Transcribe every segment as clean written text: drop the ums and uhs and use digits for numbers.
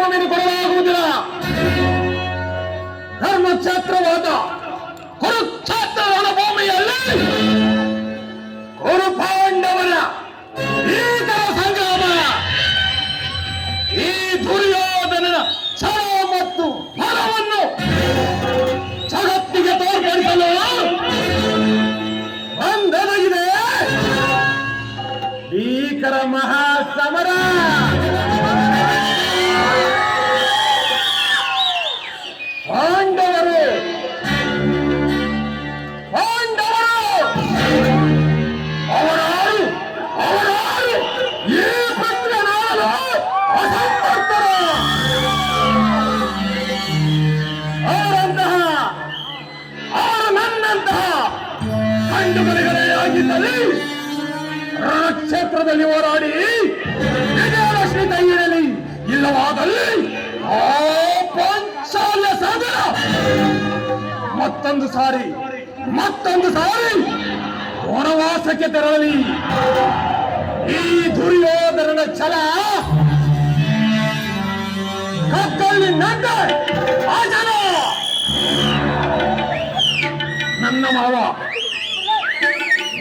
ಭೂಮಿಯನ್ನು ಕೊಡಲಾಗುವುದಿಲ್ಲ. ಧರ್ಮಕ್ಷೇತ್ರವಾದ ಕುರುಕ್ಷೇತ್ರದ ಭೂಮಿಯಲ್ಲಿ ಕುರು ಪಾಂಡವರ ಭೀಕರ ಸಂಗ್ರಾಮ, ಈ ದುರ್ಯೋಧನನ ಛಲ ಮತ್ತು ಫಲವನ್ನು ಜಗತ್ತಿಗೆ ತೋರ್ಪಡಿಸಲು ಬಂದೊದಗಿದೆ ಭೀಕರ ಮಹಾಸಮರ. ಪಾಂಡವರು ಅವರಾರು ಈ ಪತ್ರ ನಾಡಲು ಅಸಮರ್ಥರು. ಅವರು ನನ್ನಂತಹ ಕಂಡುಬರಿಗಳೇ ಆಗಿದ್ದಲ್ಲಿ ರಣಕ್ಷೇತ್ರದಲ್ಲಿ ಹೋರಾಡಿ ವಿಜಯಲಕ್ಷ್ಮಿ ಕೈಯಿರಲಿ, ಇಲ್ಲವಾದಲ್ಲಿ ಆ ಪಾಂಚಾಲ್ಯ ಸಾಗರ ಮತ್ತೊಂದು ಸಾರಿ ವನವಾಸಕ್ಕೆ ತೆರಳಲಿ. ಈ ದುರ್ಯೋಧನನ ಛಲ ಕತ್ತಲ್ಲಿ ನಂದ ಆಜನ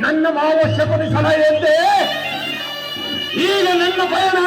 ನನ್ನ ಮಾವ ಶಕುನಿ ಸಲಹೆಯಂತೆ ಈಗ ನನ್ನ ಪಯಣ